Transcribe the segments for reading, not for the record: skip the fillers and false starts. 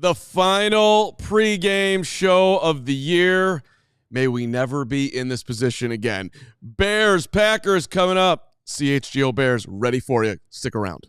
The final pregame show of the year. May we never be in this position again. Bears, Packers coming up. CHGO Bears ready for you. Stick around.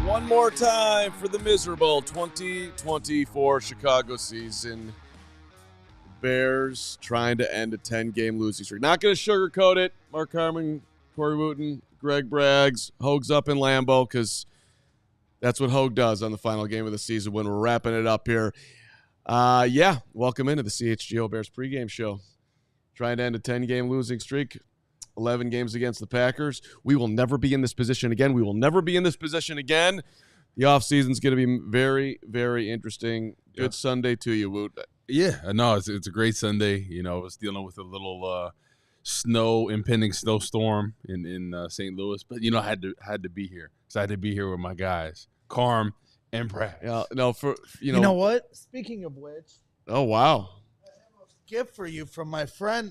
One more time for the miserable 2024 Chicago season. Bears trying to end a 10-game losing streak. Not going to sugarcoat it. Mark Carman, Corey Wootton, Greg Braggs, Hoge's up in Lambeau because that's what Hoge does on the final game of the season when we're wrapping it up here. Welcome into the CHGO Bears pregame show. Trying to end a 10-game losing streak. 11 games against the Packers. We will never be in this position again. The offseason's going to be very, very interesting. Good Sunday to you, Woot. Yeah, no, it's a great Sunday. You know, I was dealing with a little impending snowstorm in St. Louis, but I had to be here. So I had to be here with my guys, Carm and Brad. You know what? Speaking of which, oh wow, I have a gift for you from my friend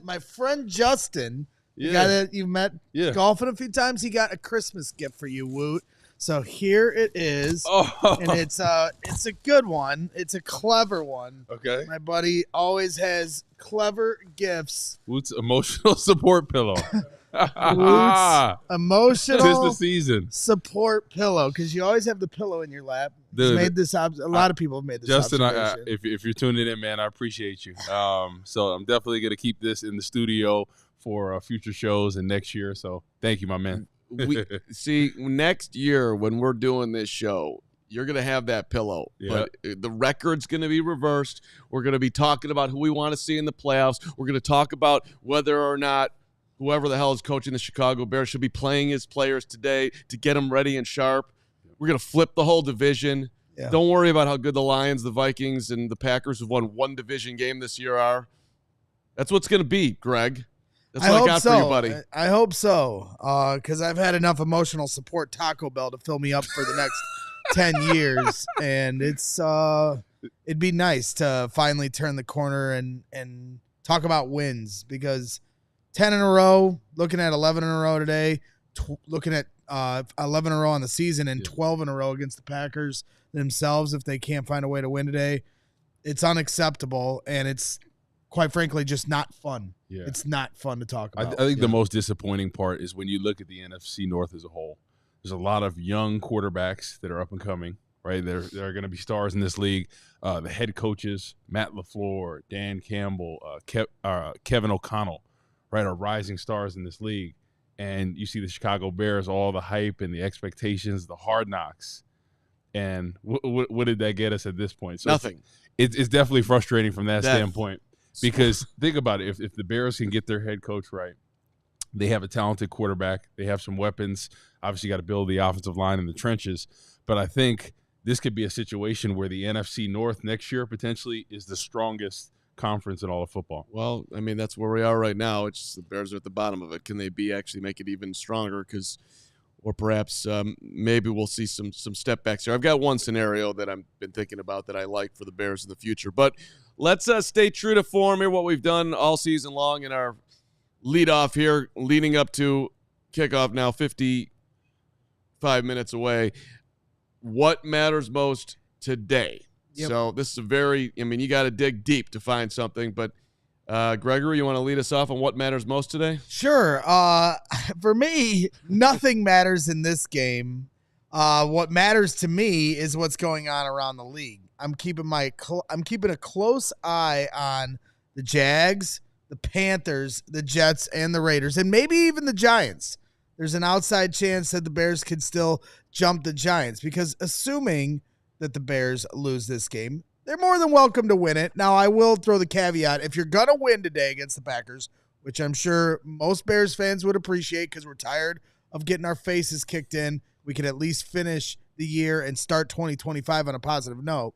Justin. Yeah. You met golfing a few times. He got a Christmas gift for you, Woot. So here it is. Oh. And it's a good one. It's a clever one. Okay. My buddy always has clever gifts. Woot's emotional support pillow. Woot's emotional 'Tis the season. support pillow, because you always have the pillow in your lap. Dude, a lot of people have made this Justin, observation. if you're tuning in, man, I appreciate you. So I'm definitely going to keep this in the studio for future shows and next year. So thank you, my man. We see next year when we're doing this show, you're going to have that pillow, but the record's going to be reversed. We're going to be talking about who we want to see in the playoffs. We're going to talk about whether or not whoever the hell is coaching the Chicago Bears should be playing his players today to get them ready and sharp. We're going to flip the whole division. Yeah. Don't worry about how good the Lions, the Vikings, and the Packers who've won one division game this year are. That's what's going to be, Greg. That's what I got for you, buddy. I hope so, because I've had enough emotional support Taco Bell to fill me up for the next 10 years, and it'd be nice to finally turn the corner and talk about wins, because 10 in a row, looking at 11 in a row today, looking at 11 in a row on the season, and 12 in a row against the Packers themselves if they can't find a way to win today. It's unacceptable, and it's quite frankly just not fun. Yeah. It's not fun to talk about. I think the most disappointing part is when you look at the NFC North as a whole. There's a lot of young quarterbacks that are up and coming, right? There are going to be stars in this league. The head coaches, Matt LaFleur, Dan Campbell, Kevin O'Connell, right, are rising stars in this league. And you see the Chicago Bears, all the hype and the expectations, the hard knocks. And what did that get us at this point? So Nothing. It's definitely frustrating from that standpoint. Because think about it, if the Bears can get their head coach right, they have a talented quarterback, they have some weapons. Obviously, got to build the offensive line in the trenches. But I think this could be a situation where the NFC North next year potentially is the strongest conference in all of football. Well, I mean, that's where we are right now. It's just the Bears are at the bottom of it. Can they actually make it even stronger? Or perhaps maybe we'll see some step backs here. I've got one scenario that I've been thinking about that I like for the Bears in the future. But let's stay true to form here, what we've done all season long in our leadoff here, leading up to kickoff now 55 minutes away. What matters most today? Yep. So this is you got to dig deep to find something. But Gregory, you want to lead us off on what matters most today? Sure. For me, nothing matters in this game. What matters to me is what's going on around the league. I'm keeping a close eye on the Jags, the Panthers, the Jets, and the Raiders, and maybe even the Giants. There's an outside chance that the Bears could still jump the Giants, because assuming that the Bears lose this game, they're more than welcome to win it. Now, I will throw the caveat. If you're going to win today against the Packers, which I'm sure most Bears fans would appreciate because we're tired of getting our faces kicked in. We could at least finish the year and start 2025 on a positive note.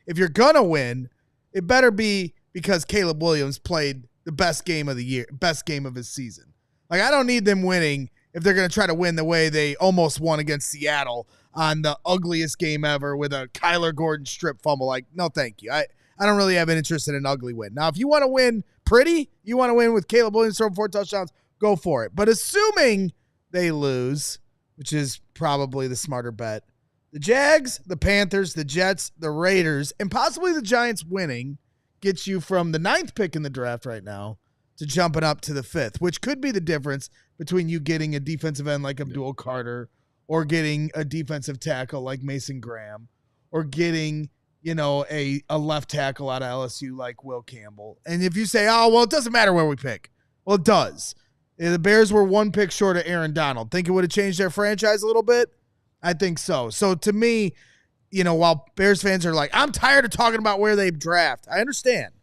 If you're going to win, it better be because Caleb Williams played the best game of the year, best game of his season. Like, I don't need them winning if they're going to try to win the way they almost won against Seattle on the ugliest game ever with a Kyler Gordon strip fumble. Like, no, thank you. I don't really have an interest in an ugly win. Now, if you want to win pretty, you want to win with Caleb Williams throwing 4 touchdowns, go for it. But assuming they lose, which is probably the smarter bet, the Jags, the Panthers, the Jets, the Raiders, and possibly the Giants winning gets you from the 9th pick in the draft right now to jumping up to the 5th, which could be the difference between you getting a defensive end like Abdul Carter or getting a defensive tackle like Mason Graham or getting, a left tackle out of LSU like Will Campbell. And if you say, oh, well, it doesn't matter where we pick. Well, it does. The Bears were 1 pick short of Aaron Donald. Think it would have changed their franchise a little bit? I think so. So to me, while Bears fans are like, I'm tired of talking about where they draft. I understand,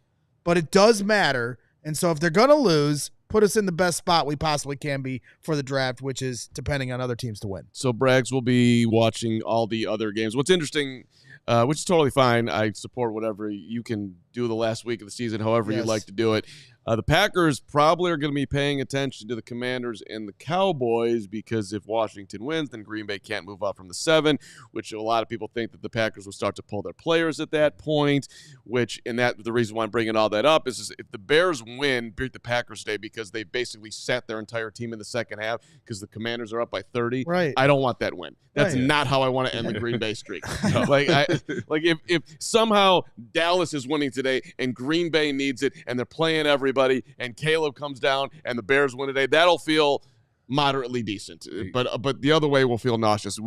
but it does matter. And so if they're going to lose, put us in the best spot we possibly can be for the draft, which is depending on other teams to win. So Braggs will be watching all the other games. What's interesting, which is totally fine. I support whatever you can do the last week of the season, however you'd like to do it. The Packers probably are going to be paying attention to the Commanders and the Cowboys because if Washington wins, then Green Bay can't move up from the 7, which a lot of people think that the Packers will start to pull their players at that point, the reason why I'm bringing all that up is if the Bears beat the Packers today because they basically sat their entire team in the second half because the Commanders are up by 30. Right. I don't want that win. That's not how I want to end the Green Bay streak. No. If somehow Dallas is winning today and Green Bay needs it and they're playing everybody and Caleb comes down and the Bears win today, that'll feel moderately decent. But the other way will feel nauseous.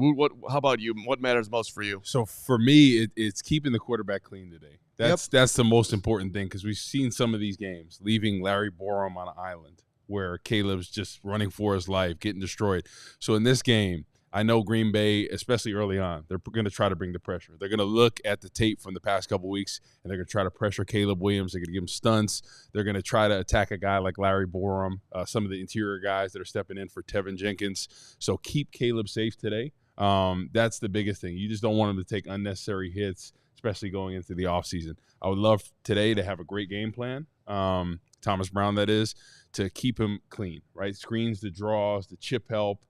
How about you? What matters most for you? So for me, it's keeping the quarterback clean today. That's the most important thing because we've seen some of these games, leaving Larry Borom on an island where Caleb's just running for his life, getting destroyed. So in this game, I know Green Bay, especially early on, they're going to try to bring the pressure. They're going to look at the tape from the past couple weeks, and they're going to try to pressure Caleb Williams. They're going to give him stunts. They're going to try to attack a guy like Larry Borom, some of the interior guys that are stepping in for Tevin Jenkins. So keep Caleb safe today. That's the biggest thing. You just don't want him to take unnecessary hits, especially going into the offseason. I would love today to have a great game plan, Thomas Brown that is, to keep him clean, right? Screens, the draws, the chip help,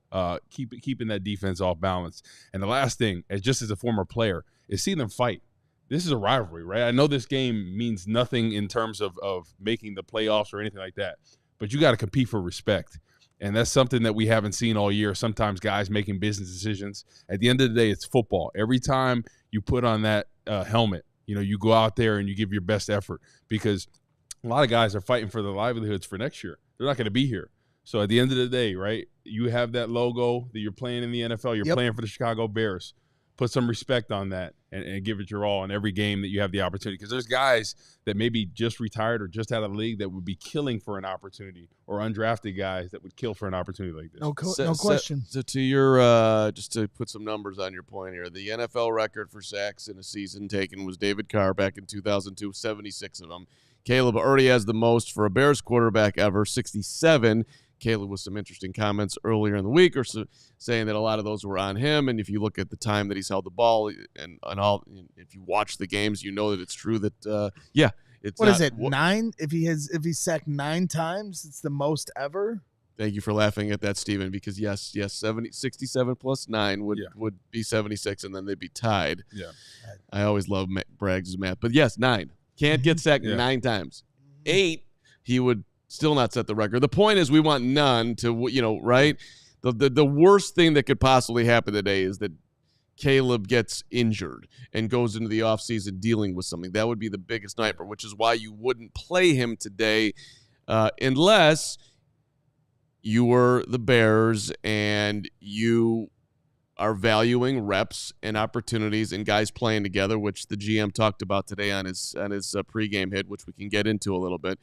keeping that defense off balance. And the last thing, just as a former player, is seeing them fight. This is a rivalry, right? I know this game means nothing in terms of making the playoffs or anything like that, but you got to compete for respect. And that's something that we haven't seen all year. Sometimes guys making business decisions. At the end of the day, it's football. Every time you put on that helmet, you go out there and you give your best effort because a lot of guys are fighting for their livelihoods for next year. They're not going to be here. So at the end of the day, right, you have that logo that you're playing in the NFL. You're playing for the Chicago Bears. Put some respect on that and give it your all in every game that you have the opportunity. Because there's guys that maybe just retired or just out of the league that would be killing for an opportunity, or undrafted guys that would kill for an opportunity like this. No question. So to your just to put some numbers on your point here, the NFL record for sacks in a season taken was David Carr back in 2002, 76 of them. Caleb already has the most for a Bears quarterback ever, 67. Caleb with some interesting comments earlier in the week saying that a lot of those were on him. And if you look at the time that he's held the ball and all, if you watch the games, you know that it's true that, it's what is it, 9? If he's sacked 9 times, it's the most ever. Thank you for laughing at that, Steven, because yes, 67 plus 9 would be 76, and then they'd be tied. Yeah. I always love Braggs' math. But yes, 9. Can't get sacked 9 times. 8, he would still not set the record. The point is we want none to, right? The worst thing that could possibly happen today is that Caleb gets injured and goes into the offseason dealing with something. That would be the biggest nightmare, which is why you wouldn't play him today unless you were the Bears and you are valuing reps and opportunities and guys playing together, which the GM talked about today on his pregame hit, which we can get into a little bit.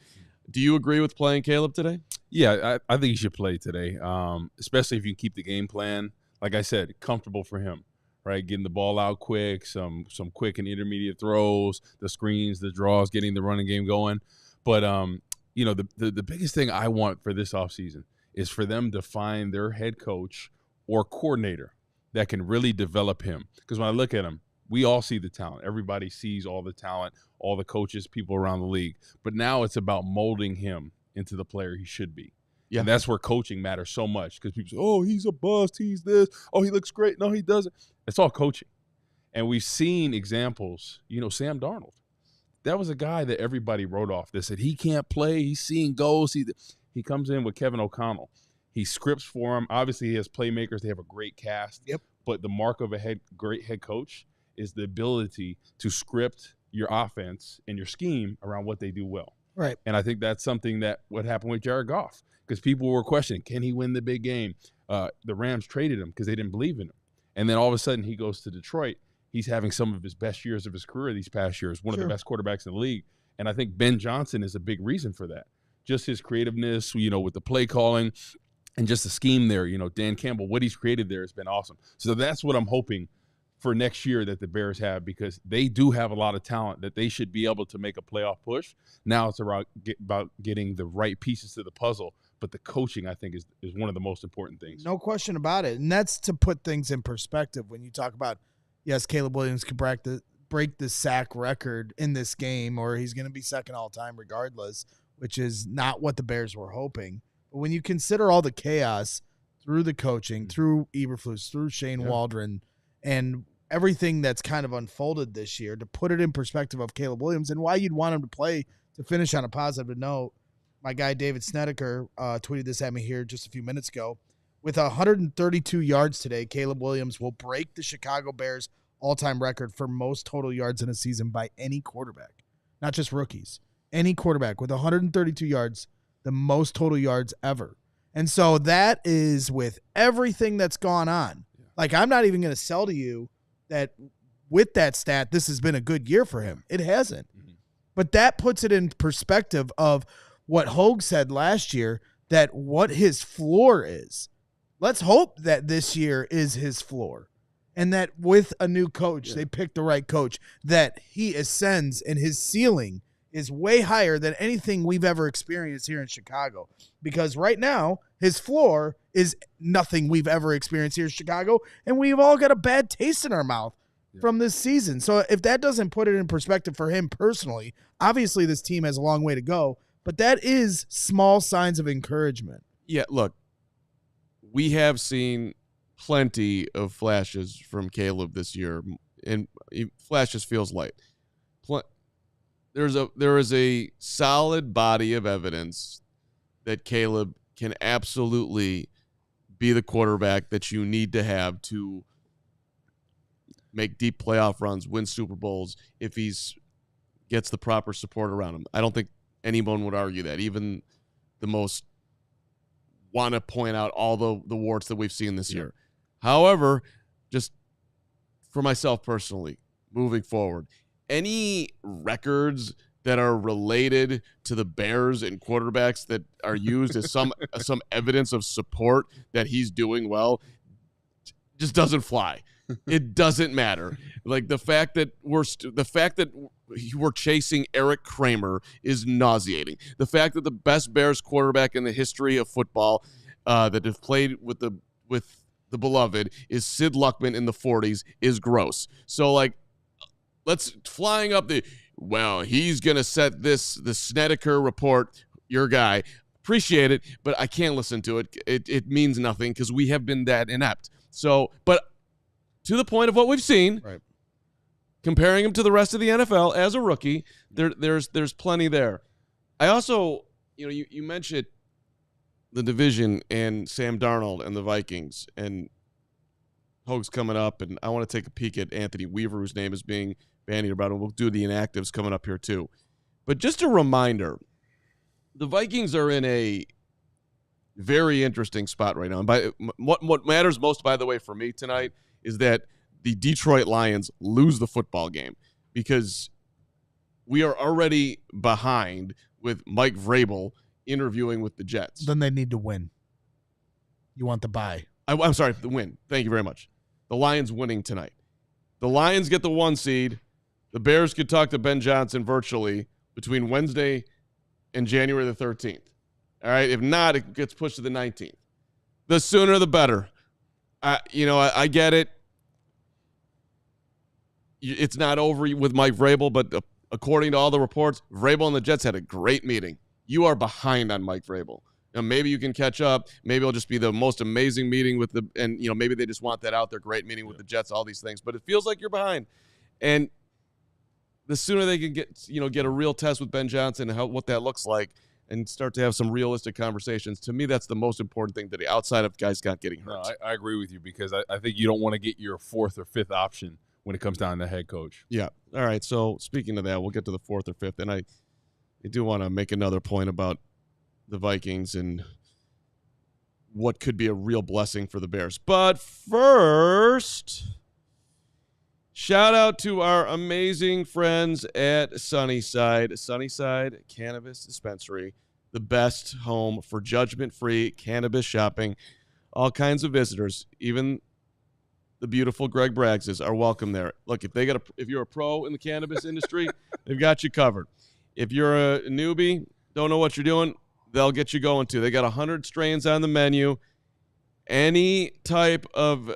Do you agree with playing Caleb today? Yeah, I think he should play today, especially if you keep the game plan, like I said, comfortable for him, right? Getting the ball out quick, some quick and intermediate throws, the screens, the draws, getting the running game going. But, you know, the biggest thing I want for this offseason is for them to find their head coach or coordinator that can really develop him. Because when I look at him, we all see the talent. Everybody sees all the talent, all the coaches, people around the league. But now it's about molding him into the player he should be. Yeah. And that's where coaching matters so much, because people say, oh, he's a bust, he's this, oh, he looks great. No, he doesn't. It's all coaching. And we've seen examples, you know, Sam Darnold. That was a guy that everybody wrote off. They said he can't play, he's seeing goals. He comes in with Kevin O'Connell. He scripts for him. Obviously, he has playmakers. They have a great cast. Yep. But the mark of a great head coach is the ability to script your offense and your scheme around what they do well. Right. And I think that's something that what happened with Jared Goff, because people were questioning, can he win the big game? The Rams traded him because they didn't believe in him. And then all of a sudden he goes to Detroit. He's having some of his best years of his career these past years, one of the best quarterbacks in the league. And I think Ben Johnson is a big reason for that. Just his creativeness, you know, with the play calling and just the scheme there. You know, Dan Campbell, what he's created there has been awesome. So that's what I'm hoping for next year that the Bears have, because they do have a lot of talent that they should be able to make a playoff push. Now it's about getting the right pieces to the puzzle. But the coaching, I think, is one of the most important things. No question about it. And that's to put things in perspective when you talk about, yes, Caleb Williams could break the sack record in this game, or he's going to be second all-time regardless, which is not what the Bears were hoping. But when you consider all the chaos through the coaching, through Eberflus, through Shane Waldron, and everything that's kind of unfolded this year, to put it in perspective of Caleb Williams and why you'd want him to play, to finish on a positive note, my guy David Snedeker tweeted this at me here just a few minutes ago. With 132 yards today, Caleb Williams will break the Chicago Bears all-time record for most total yards in a season by any quarterback, not just rookies. Any quarterback with 132 yards, the most total yards ever. And so that is with everything that's gone on. Like, I'm not even going to sell to you that with that stat, this has been a good year for him. It hasn't. Mm-hmm. But that puts it in perspective of what Hoge said last year, that what his floor is. Let's hope that this year is his floor, and that with a new coach, they picked the right coach, that he ascends and his ceiling is way higher than anything we've ever experienced here in Chicago. Because right now, his floor is nothing we've ever experienced here in Chicago, and we've all got a bad taste in our mouth from this season. So if that doesn't put it in perspective for him personally, obviously this team has a long way to go, but that is small signs of encouragement. Yeah, look, we have seen plenty of flashes from Caleb this year, and flashes feels light. There is a solid body of evidence that Caleb can absolutely be the quarterback that you need to have to make deep playoff runs, win Super Bowls, if he's gets the proper support around him. I don't think anyone would argue that. Even the most want to point out all the warts that we've seen this year. However, just for myself personally, moving forward, any records that are related to the Bears and quarterbacks that are used as some evidence of support that he's doing well just doesn't fly. It doesn't matter. Like the fact that we're chasing Eric Kramer is nauseating. The fact that the best Bears quarterback in the history of football that have played with the beloved is Sid Luckman in the 40s is gross. So like, let's flying up he's going to set the Snedeker report, your guy. Appreciate it, but I can't listen to it. It means nothing because we have been that inept. So, but to the point of what we've seen, right, comparing him to the rest of the NFL as a rookie, there's plenty there. I also, you mentioned the division and Sam Darnold and the Vikings, and Hoge's coming up, and I want to take a peek at Anthony Weaver, whose name is being bandied about, and we'll do the inactives coming up here too. But just a reminder, the Vikings are in a very interesting spot right now. And what matters most, by the way, for me tonight is that the Detroit Lions lose the football game, because we are already behind with Mike Vrabel interviewing with the Jets. Then they need to win. You want the bye. I'm sorry, the win. Thank you very much. The Lions winning tonight. The Lions get the 1 seed. The Bears could talk to Ben Johnson virtually between Wednesday in January the 13th. All right? If not, it gets pushed to the 19th. The sooner the better. I get it. It's not over with Mike Vrabel, but according to all the reports, Vrabel and the Jets had a great meeting. You are behind on Mike Vrabel. Maybe you can catch up. Maybe it'll just be the most amazing meeting maybe they just want that out there. Great meeting with the Jets, all these things. But it feels like you're behind. And the sooner they can get a real test with Ben Johnson and what that looks like and start to have some realistic conversations, to me, that's the most important thing today, outside of guys not getting hurt. No, I agree with you because I think you don't want to get your fourth or fifth option when it comes down to head coach. Yeah. All right. So speaking of that, we'll get to the fourth or fifth. And I do want to make another point about the Vikings and what could be a real blessing for the Bears. But first, shout out to our amazing friends at Sunnyside. Sunnyside Cannabis Dispensary, the best home for judgment-free cannabis shopping. All kinds of visitors, even the beautiful Greg Braggses, are welcome there. Look, if you're a pro in the cannabis industry, they've got you covered. If you're a newbie, don't know what you're doing, they'll get you going too. They got 100 strains on the menu. Any type of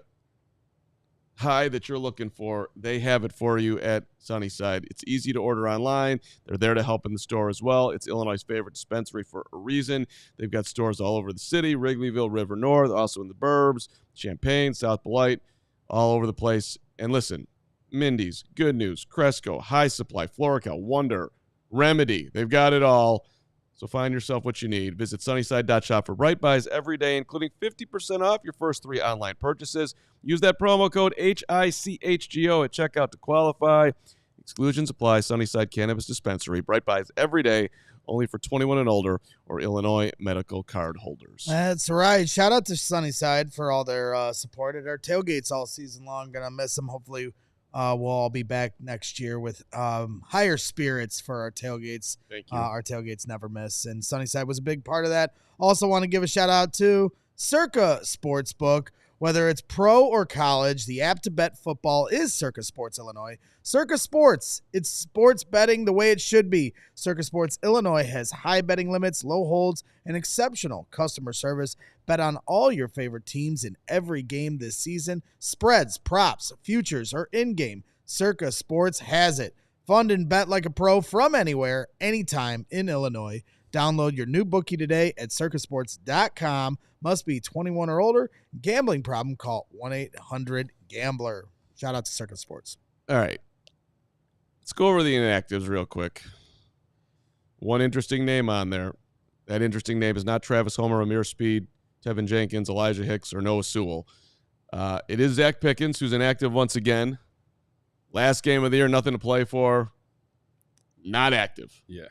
high that you're looking for, they have it for you at Sunnyside. It's easy to order online. They're there to help in the store as well. It's Illinois' favorite dispensary for a reason. They've got stores all over the city, Wrigleyville, River North, also in the burbs, Champaign, South Beloit, all over the place. And listen, Mindy's, Good News, Cresco, High Supply, Florica, Wonder, Remedy. They've got it all. So find yourself what you need. Visit sunnyside.shop for Bright Buys every day, including 50% off your first 3 online purchases. Use that promo code HICHGO at checkout to qualify. Exclusions apply. Sunnyside Cannabis Dispensary. Bright Buys every day, only for 21 and older or Illinois medical card holders. That's right. Shout out to Sunnyside for all their support at our tailgates all season long. Gonna miss them. Hopefully we'll all be back next year with higher spirits for our tailgates. Thank you. Our tailgates never miss, and Sunnyside was a big part of that. Also want to give a shout out to Circa Sportsbook. Whether it's pro or college, the app to bet football is Circa Sports Illinois. Circa Sports, it's sports betting the way it should be. Circa Sports Illinois has high betting limits, low holds, and exceptional customer service. Bet on all your favorite teams in every game this season. Spreads, props, futures, or in-game. Circa Sports has it. Fund and bet like a pro from anywhere, anytime in Illinois. Download your new bookie today at circasports.com. Must be 21 or older. Gambling problem, call 1-800-GAMBLER. Shout out to Circa Sports. All right. Let's go over the inactives real quick. One interesting name on there. That interesting name is not Travis Homer, Amir Speed, Tevin Jenkins, Elijah Hicks, or Noah Sewell. It is Zach Pickens, who's inactive once again. Last game of the year, nothing to play for. Not active. Yeah.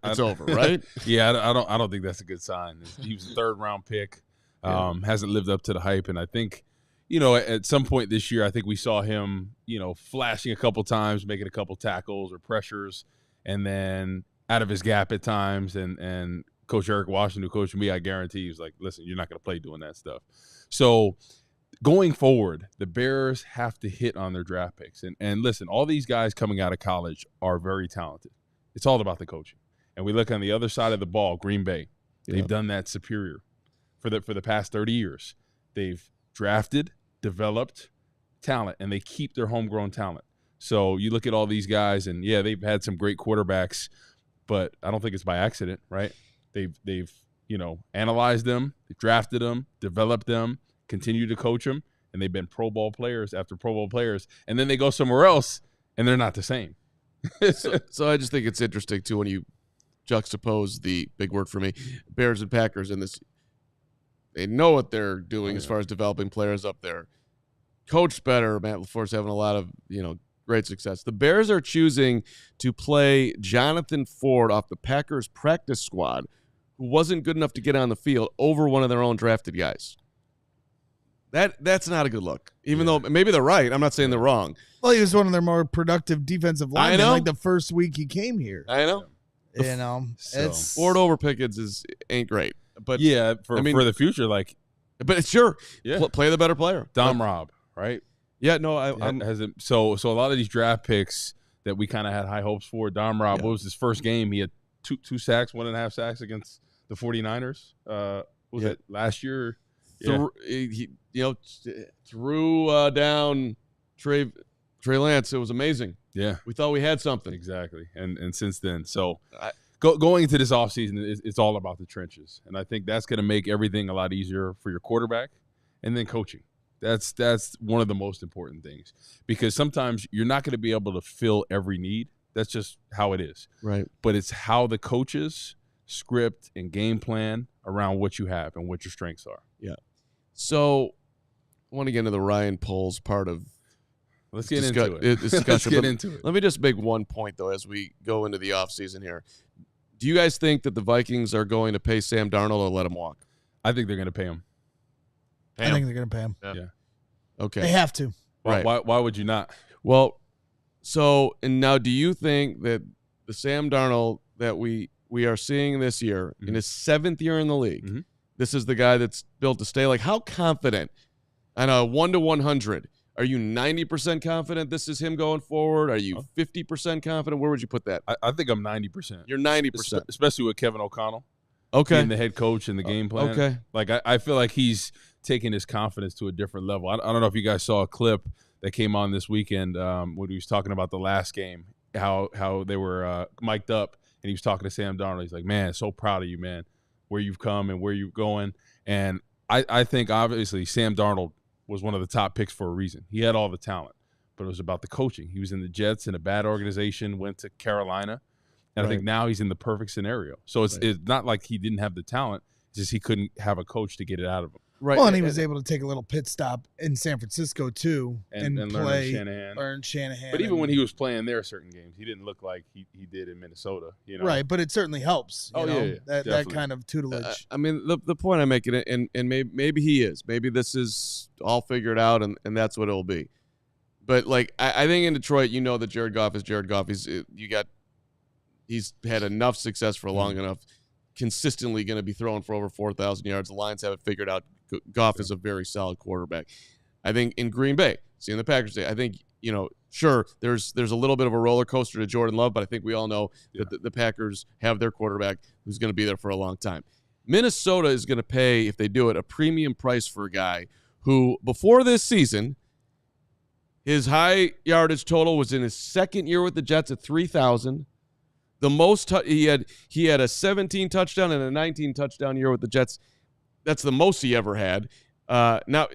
It's over, right? Yeah, I don't think that's a good sign. He was a 3rd-round pick, hasn't lived up to the hype, and I think, at some point this year, I think we saw him, flashing a couple times, making a couple tackles or pressures, and then out of his gap at times. And Coach Eric Washington, who coached me, I guarantee he was like, "Listen, you're not going to play doing that stuff." So going forward, the Bears have to hit on their draft picks, and listen, all these guys coming out of college are very talented. It's all about the coaching. And we look on the other side of the ball, Green Bay. They've done that superior for the past 30 years. They've drafted, developed talent, and they keep their homegrown talent. So you look at all these guys, and, yeah, they've had some great quarterbacks, but I don't think it's by accident, right? They've analyzed them, they've drafted them, developed them, continued to coach them, and they've been Pro Bowl players after Pro Bowl players. And then they go somewhere else, and they're not the same. So I just think it's interesting, too, when you juxtapose the big word for me, Bears and Packers in this. They know what they're doing as far as developing players up there. Coached better. Matt LaFleur's having a lot of, great success. The Bears are choosing to play Jonathan Ford off the Packers practice squad, who wasn't good enough to get on the field, over one of their own drafted guys. That's not a good look. Even though maybe they're right. I'm not saying they're wrong. Well, he was one of their more productive defensive linemen. I know. Like the first week he came here. I know. It's Ford over Pickens ain't great. But yeah, for the future, like. But it's sure. Yeah. Play the better player. Dom Robb, right? Yeah, no, so a lot of these draft picks that we kind of had high hopes for, Dom Robb, what was his first game? He had two sacks, 1.5 sacks against the 49ers. Was it last year? He threw down Trey Lance. It was amazing. Yeah. We thought we had something. Exactly. And since then. So going into this offseason, it's all about the trenches. And I think that's going to make everything a lot easier for your quarterback and then coaching. That's one of the most important things, because sometimes you're not going to be able to fill every need. That's just how it is. Right. But it's how the coaches script and game plan around what you have and what your strengths are. Yeah. So I want to get into the Ryan Poles part of Let's get into it. Let's get into it. Let me just make one point, though, as we go into the offseason here. Do you guys think that the Vikings are going to pay Sam Darnold or let him walk? I think they're going to pay him. I think they're going to pay him. Yeah. Okay. They have to. Right. Why would you not? Well, so, and now do you think that the Sam Darnold that we are seeing this year, in his 7th year in the league, this is the guy that's built to stay? Like, how confident on a 1 to 100? Are you 90% confident this is him going forward? Are you 50% confident? Where would you put that? I think I'm 90%. You're 90%. Especially with Kevin O'Connell. Okay. Being the head coach and the game plan. Okay. Like, I feel like he's taking his confidence to a different level. I don't know if you guys saw a clip that came on this weekend when he was talking about the last game, how they were mic'd up, and he was talking to Sam Darnold. He's like, man, so proud of you, man, where you've come and where you're going. And I think, obviously, Sam Darnold was one of the top picks for a reason. He had all the talent, but it was about the coaching. He was in the Jets in a bad organization, went to Carolina, and I think now he's in the perfect scenario. So it's not like he didn't have the talent. It's just he couldn't have a coach to get it out of him. Right. Well, and he was able to take a little pit stop in San Francisco, too, and play, learn Shanahan. But even when he was playing there certain games, he didn't look like he did in Minnesota. You know? Right, but it certainly helps. You know, that kind of tutelage. I mean, the point I'm making, and maybe he is. Maybe this is all figured out, and that's what it'll be. But, like, I think in Detroit, you know that Jared Goff is Jared Goff. He's had enough success for long enough, consistently going to be throwing for over 4,000 yards. The Lions have it figured out. Goff is a very solid quarterback. I think in Green Bay, seeing the Packers say, I think, sure, there's a little bit of a roller coaster to Jordan Love, but I think we all know that the Packers have their quarterback who's going to be there for a long time. Minnesota is going to pay, if they do it, a premium price for a guy who, before this season, his high yardage total was in his 2nd year with the Jets at 3,000. The most he had a 17 touchdown and a 19 touchdown year with the Jets. That's the most he ever had. Now,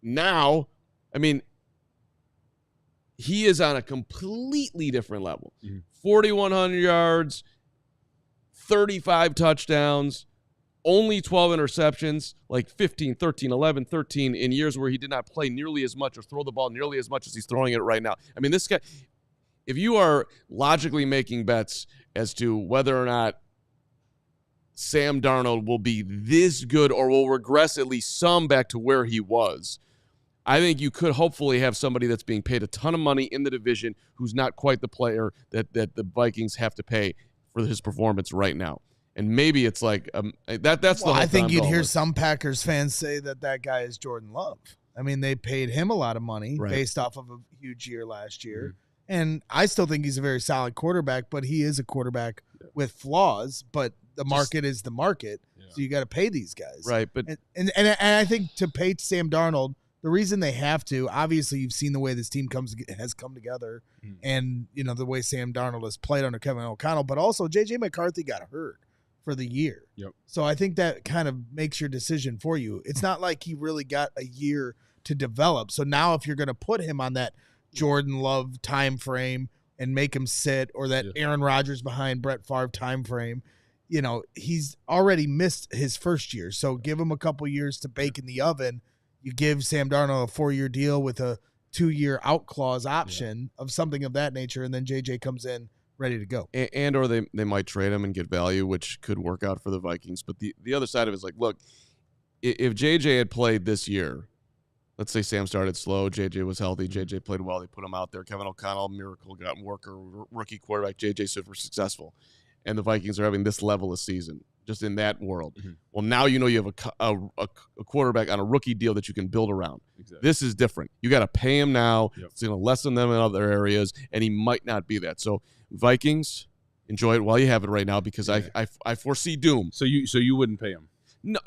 I mean, he is on a completely different level. 4,100 yards, 35 touchdowns, only 12 interceptions, like 15, 13, 11, 13 in years where he did not play nearly as much or throw the ball nearly as much as he's throwing it right now. I mean, this guy, if you are logically making bets as to whether or not Sam Darnold will be this good or will regress at least some back to where he was, I think you could hopefully have somebody that's being paid a ton of money in the division who's not quite the player that the Vikings have to pay for his performance right now. And maybe it's like that's the whole I think thing you'd I'm hear going some Packers fans say that guy is Jordan Love. I mean, they paid him a lot of money based off of a huge year last year. And I still think he's a very solid quarterback, but he is a quarterback with flaws. But the market is the market, so you got to pay these guys, right? But and I think to pay Sam Darnold, the reason they have to, obviously, you've seen the way this team has come together, and the way Sam Darnold has played under Kevin O'Connell, but also J.J. McCarthy got hurt for the year. So I think that kind of makes your decision for you. It's not like he really got a year to develop. So now if you're going to put him on that Jordan Love time frame and make him sit, or that Aaron Rodgers behind Brett Favre time frame, he's already missed his first year. So give him a couple years to bake in the oven. You give Sam Darnold a 4-year deal with a 2-year out clause option of something of that nature, and then JJ comes in ready to go. And or they might trade him and get value, which could work out for the Vikings. But the other side of it is like, look, if JJ had played this year, let's say Sam started slow, JJ was healthy, JJ played well, they put him out there. Kevin O'Connell, miracle, got worker, rookie quarterback, JJ super successful. And the Vikings are having this level of season, just in that world. Well, now you have a quarterback on a rookie deal that you can build around. This is different. You got to pay him now. It's going to lessen them in other areas, and he might not be that. So Vikings, enjoy it while you have it right now because I foresee doom. So you wouldn't pay him? No.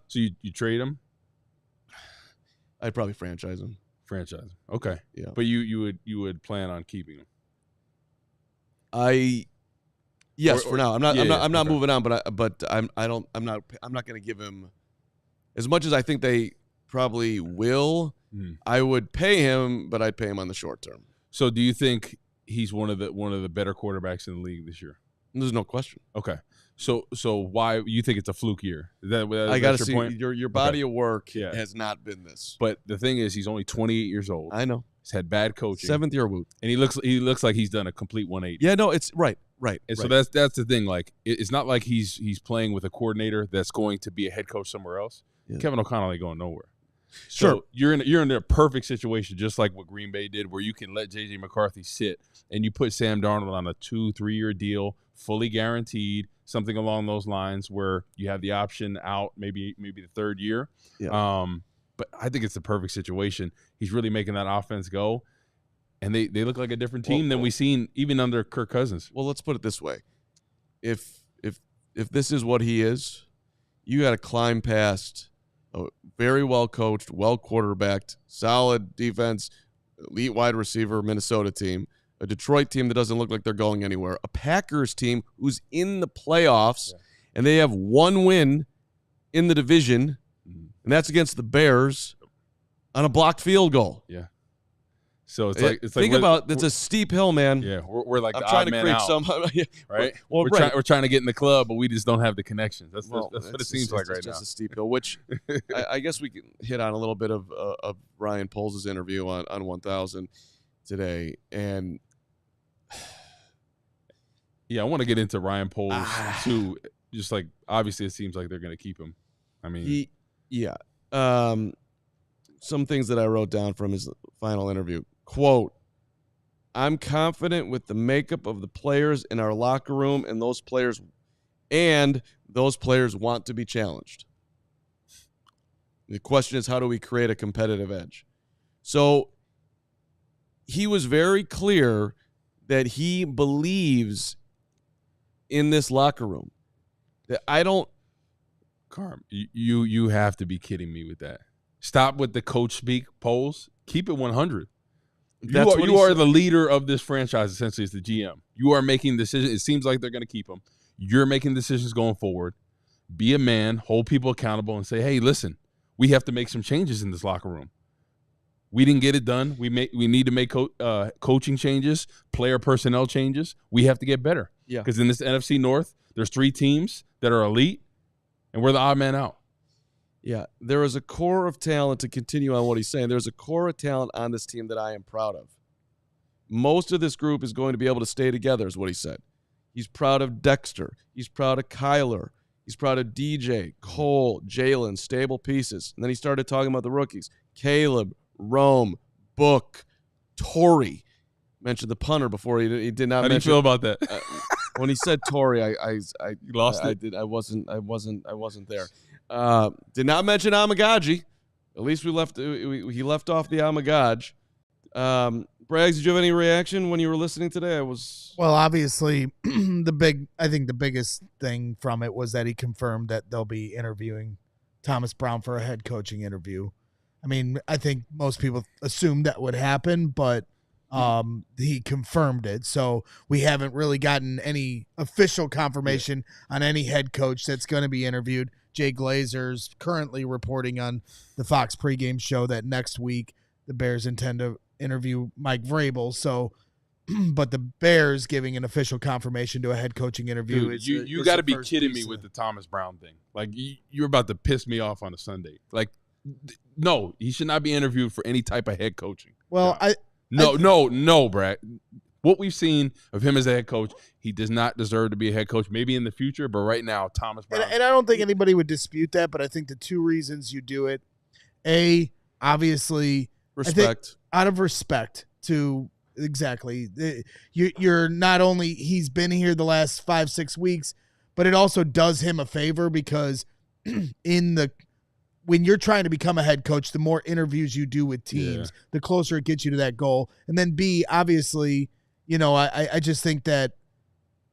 So you trade him? I'd probably franchise him. Franchise him. Okay. Yeah. But you would plan on keeping him? Yes, for now. I'm not okay. moving on, but I'm not going to give him as much as I think they probably will. I would pay him, but I'd pay him on the short term. So do you think he's one of the better quarterbacks in the league this year? There's no question. Okay. So why you think it's a fluke year? I got to see point? Your body of work has not been this. But the thing is, he's only 28 years old. I know. He's had bad coaching. 7th year Woot. And he looks like he's done a complete 180. Yeah, no, it's right. And so that's the thing. Like it's not like he's playing with a coordinator that's going to be a head coach somewhere else. Yeah. Kevin O'Connell ain't going nowhere. So sure. You're in a perfect situation, just like what Green Bay did, where you can let J.J. McCarthy sit and you put Sam Darnold on a 2-3 year deal, fully guaranteed, something along those lines, where you have the option out maybe the 3rd year. Yeah. But I think it's the perfect situation. He's really making that offense go, and they look like a different team than we've seen even under Kirk Cousins. Well, let's put it this way: if this is what he is, you got to climb past a very well coached, well quarterbacked, solid defense, elite wide receiver Minnesota team, a Detroit team that doesn't look like they're going anywhere, a Packers team who's in the playoffs, and they have 1 win in the division, and that's against the Bears on a blocked field goal. Yeah. So it's a steep hill, man. Yeah, we're like I'm the trying odd to man create out, right? Well, we're trying to get in the club, but we just don't have the connections. That's what it seems like right now. It's just a steep hill, which I guess we can hit on a little bit of Ryan Poles' interview on 1000 today, and yeah, I want to get into Ryan Poles too. Just like obviously, it seems like they're going to keep him. I mean, some things that I wrote down from his final interview. Quote, I'm confident with the makeup of the players in our locker room, and those players want to be challenged. The question is, how do we create a competitive edge? So he was very clear that he believes in this locker room. That I don't. Carm, you have to be kidding me with that. Stop with the coach speak, Poles. Keep it 100. You are the leader of this franchise, essentially, as the GM. You are making decisions. It seems like they're going to keep him. You're making decisions going forward. Be a man, hold people accountable, and say, hey, listen, we have to make some changes in this locker room. We didn't get it done. We need to make coaching changes, player personnel changes. We have to get better. Yeah. Because in this NFC North, there's 3 teams that are elite, and we're the odd man out. Yeah, there is a core of talent, to continue on what he's saying. There's a core of talent on this team that I am proud of. Most of this group is going to be able to stay together, is what he said. He's proud of Dexter. He's proud of Kyler. He's proud of DJ, Cole, Jalen, stable pieces. And then he started talking about the rookies. Caleb, Rome, Book, Torrey. Mentioned the punter before. He did not mention. How do you feel about that? When he said Torrey, I lost it. I did. I wasn't there. Did not mention Amagaji. At least he left off the Amagaj. Braggs, did you have any reaction when you were listening today? Well, obviously, I think the biggest thing from it was that he confirmed that they'll be interviewing Thomas Brown for a head coaching interview. I mean, I think most people assumed that would happen, but he confirmed it. So we haven't really gotten any official confirmation on any head coach that's going to be interviewed. Jay Glazer's currently reporting on the Fox pregame show that next week the Bears intend to interview Mike Vrabel. So, but the Bears giving an official confirmation to a head coaching interview. Dude, you got to be kidding me with the Thomas Brown thing. Like you're about to piss me off on a Sunday. Like, no, he should not be interviewed for any type of head coaching. Well, no, Brad. What we've seen of him as a head coach, he does not deserve to be a head coach. Maybe in the future, but right now, Thomas Brown. And I don't think anybody would dispute that, but I think the 2 reasons you do it, obviously, respect. Out of respect to exactly. You're not only he's been here the last 5-6 weeks, but it also does him a favor because when you're trying to become a head coach, the more interviews you do with teams, the closer it gets you to that goal. And then B, obviously, I just think that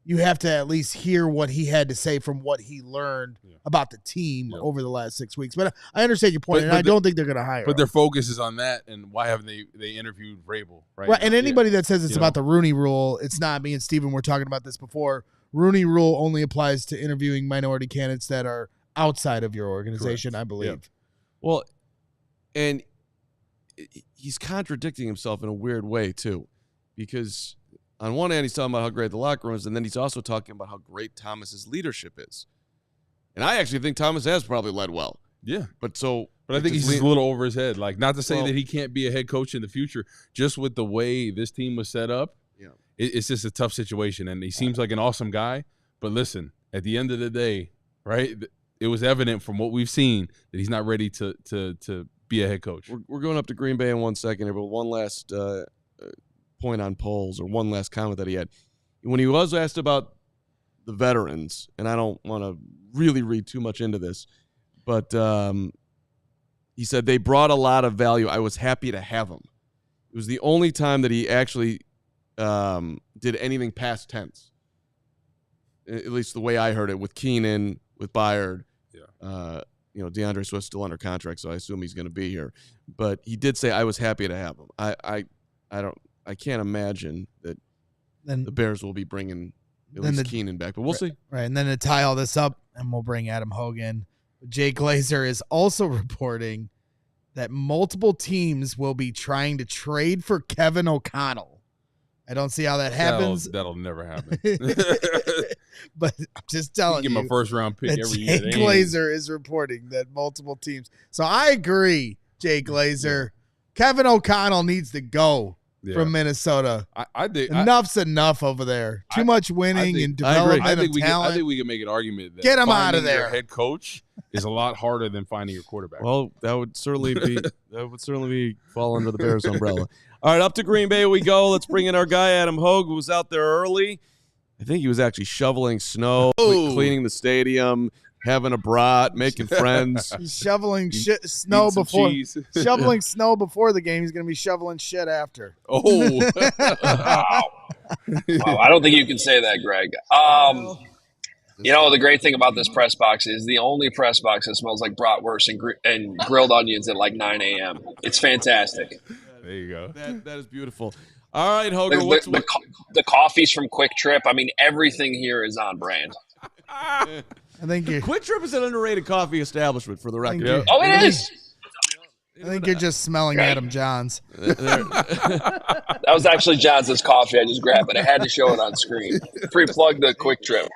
you have to at least hear what he had to say from what he learned about the team over the last 6 weeks. But I understand your point, and I don't think they're going to hire him. Their focus is on that, and why haven't they interviewed Vrabel? Right, and anybody that says it's about the Rooney Rule, it's not. Me and Steven were talking about this before. Rooney Rule only applies to interviewing minority candidates that are outside of your organization, correct, I believe. Yeah. Well, and he's contradicting himself in a weird way, too, because on one hand, he's talking about how great the locker room is, and then he's also talking about how great Thomas's leadership is. And I actually think Thomas has probably led well. Yeah. But I think he's a little over his head. Like, not to say that he can't be a head coach in the future, just with the way this team was set up, it's just a tough situation. And he seems like an awesome guy. But listen, at the end of the day, right, it was evident from what we've seen that he's not ready to be a head coach. We're going up to Green Bay in 1 second here, but one last point on polls, or one last comment that he had. When he was asked about the veterans, and I don't want to really read too much into this, but he said they brought a lot of value. I was happy to have them. It was the only time that he actually did anything past tense, at least the way I heard it, with Keenan, with Byard. DeAndre Swift's still under contract, so I assume he's going to be here. But he did say, I was happy to have him. I can't imagine that the Bears will be bringing at least Keenan back, but we'll see. Right, and then to tie all this up, and we'll bring Adam Hoge in, Jay Glazer is also reporting that multiple teams will be trying to trade for Kevin O'Connell. I don't see how that happens. That'll never happen. But I'm just telling you. Give him a first-round pick every year. Jay Glazer is reporting that multiple teams. So I agree, Jay Glazer. Kevin O'Connell needs to go from Minnesota. I think enough's enough over there. Too much winning and development of talent. I think we can make an argument that get him out of there. Your head coach is a lot harder than finding your quarterback. Well, that would certainly be fall under the Bears umbrella. All right, up to Green Bay we go. Let's bring in our guy Adam Hoge, who was out there early. I think he was actually shoveling snow, cleaning the stadium, having a brat, making friends. He's shoveling snow before the game. He's going to be shoveling shit after. Wow. I don't think you can say that, Greg. The great thing about this press box is the only press box that smells like bratwurst and grilled onions at like 9 a.m. It's fantastic. There you go. That is beautiful. All right, Hoge. The coffee's from Quick Trip. I mean, everything here is on brand. I think Quick Trip is an underrated coffee establishment, for the record. Oh, it is. I think you're just smelling Adam Johns. That was actually Johns' coffee. I just grabbed it. I had to show it on screen. Pre-plug the Quick Trip.